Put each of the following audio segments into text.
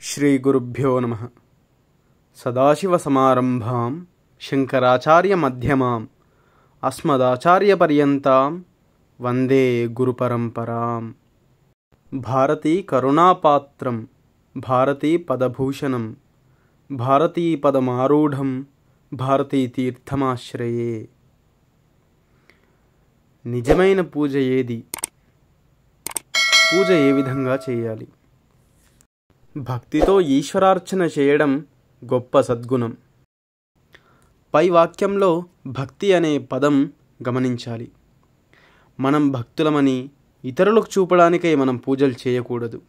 శ్రీగురుభ్యో నమః. సదాశివసమారంభాం శంకరాచార్యమధ్యమాం అస్మదాచార్యపర్యంతాం వందే గురుపరంపరాం. భారతీ కరుణాపాత్రం భారతీ పదభూషణం భారతీ పదమారూఢం భారతీ తీర్థమాశ్రయే. నిజమైన పూజ ఏది? పూజ ఏ విధంగా చేయాలి? భక్తితో ఈశ్వరార్చన చేయడం గొప్ప సద్గుణం. పై వాక్యంలో భక్తి అనే పదం గమనించాలి. మనం భక్తులమని ఇతరులకు చూపడానికై మనం పూజలు చేయకూడదు.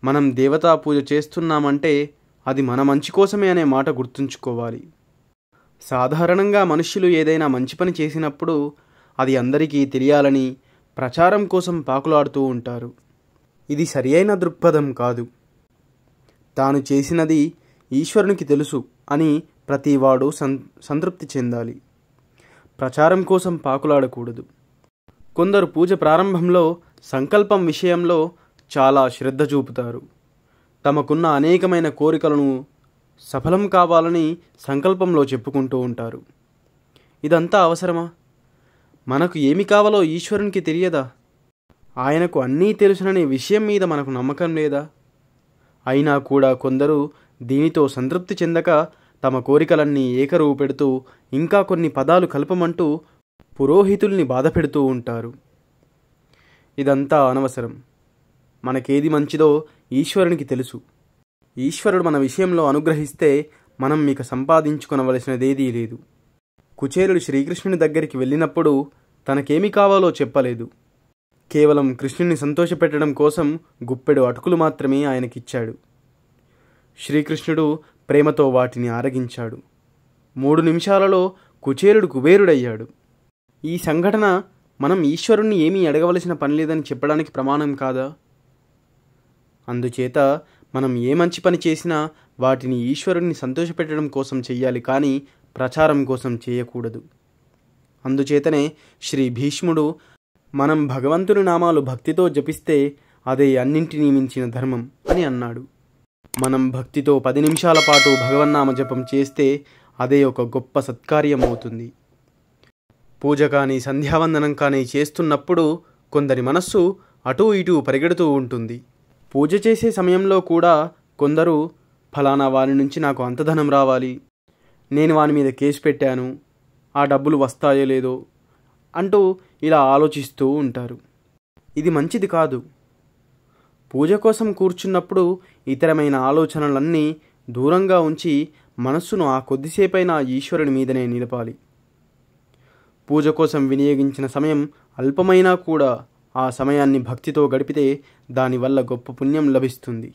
మనం దేవతా పూజ చేస్తున్నామంటే అది మన మంచి కోసమే అనే మాట గుర్తుంచుకోవాలి. సాధారణంగా మనుష్యులు ఏదైనా మంచి పని చేసినప్పుడు అది అందరికీ తెలియాలని ప్రచారం కోసం పాకులాడుతూ ఉంటారు. ఇది సరియైన దృక్పథం కాదు. తాను చేసినది ఈశ్వరునికి తెలుసు అని ప్రతివాడు సంతృప్తి చెందాలి. ప్రచారం కోసం పాకులాడకూడదు. కొందరు పూజ ప్రారంభంలో సంకల్పం విషయంలో చాలా శ్రద్ధ చూపుతారు. తమకున్న అనేకమైన కోరికలను సఫలం కావాలని సంకల్పంలో చెప్పుకుంటూ ఉంటారు. ఇదంతా అవసరమా? మనకు ఏమి కావాలో ఈశ్వరునికి తెలియదా? ఆయనకు అన్నీ తెలుసుననే విషయం మీద మనకు నమ్మకం లేదా? అయినా కూడా కొందరు దీనితో సంతృప్తి చెందక తమ కోరికలన్నీ ఏకరువు పెడుతూ ఇంకా కొన్ని పదాలు కలపమంటూ పురోహితుల్ని బాధపెడుతూ ఉంటారు. ఇదంతా అనవసరం. మనకేది మంచిదో ఈశ్వరునికి తెలుసు. ఈశ్వరుడు మన విషయంలో అనుగ్రహిస్తే మనం ఇక సంపాదించుకొనవలసినదేదీ లేదు. కుచేలుడు శ్రీకృష్ణుని దగ్గరికి వెళ్ళినప్పుడు తనకేమి కావాలో చెప్పలేదు. కేవలం కృష్ణుని సంతోషపెట్టడం కోసం గుప్పెడు అటుకులు మాత్రమే ఆయనకిచ్చాడు. శ్రీకృష్ణుడు ప్రేమతో వాటిని ఆరగించాడు. 3 నిమిషాలలో కుచేలుడు కుబేరుడయ్యాడు. ఈ సంఘటన మనం ఈశ్వరుణ్ణి ఏమీ అడగవలసిన పని లేదని చెప్పడానికి ప్రమాణం కాదా? అందుచేత మనం ఏ మంచి పని చేసినా వాటిని ఈశ్వరుణ్ణి సంతోషపెట్టడం కోసం చెయ్యాలి, కానీ ప్రచారం కోసం చేయకూడదు. అందుచేతనే శ్రీ భీష్ముడు మనం భగవంతుని నామాలు భక్తితో జపిస్తే అదే అన్నింటినీ మించిన ధర్మం అని అన్నాడు. మనం భక్తితో 10 నిమిషాల పాటు భగవన్నామ జపం చేస్తే అదే ఒక గొప్ప సత్కార్యం అవుతుంది. పూజ కానీ సంధ్యావందనం కానీ చేస్తున్నప్పుడు కొందరి మనస్సు అటూ ఇటూ పరిగెడుతూ ఉంటుంది. పూజ చేసే సమయంలో కూడా కొందరు ఫలానా వారి నుంచి నాకు అంత ధనం రావాలి, నేను వాని మీద కేసు పెట్టాను, ఆ డబ్బులు వస్తాయో లేదో అంటూ ఇలా ఆలోచిస్తూ ఉంటారు. ఇది మంచిది కాదు. పూజ కోసం కూర్చున్నప్పుడు ఇతరమైన ఆలోచనలన్నీ దూరంగా ఉంచి మనస్సును ఆ కొద్దిసేపైనా ఈశ్వరుని మీదనే నిలపాలి. పూజ కోసం వినియోగించిన సమయం అల్పమైనా కూడా ఆ సమయాన్ని భక్తితో గడిపితే దానివల్ల గొప్ప పుణ్యం లభిస్తుంది.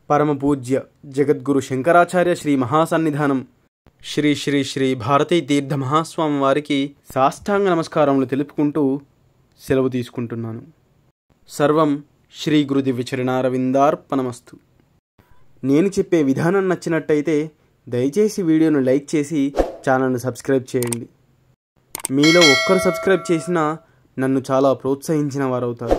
పరమ పూజ్య జగద్గురు శంకరాచార్య శ్రీ మహాసన్నిధానం శ్రీ శ్రీ శ్రీ భారతీ తీర్థ మహాస్వామి వారికి సాష్టాంగ నమస్కారములు తెలుపుకుంటూ సెలవు తీసుకుంటున్నాను. సర్వం శ్రీ గురు దివ్యచరణారవిందార్పణమస్తు. నేను చెప్పే విధానం నచ్చినట్టయితే దయచేసి వీడియోను లైక్ చేసి ఛానల్ను సబ్స్క్రైబ్ చేయండి. మీలో ఒక్కరు సబ్స్క్రైబ్ చేసినా నన్ను చాలా ప్రోత్సహించిన వారవుతారు.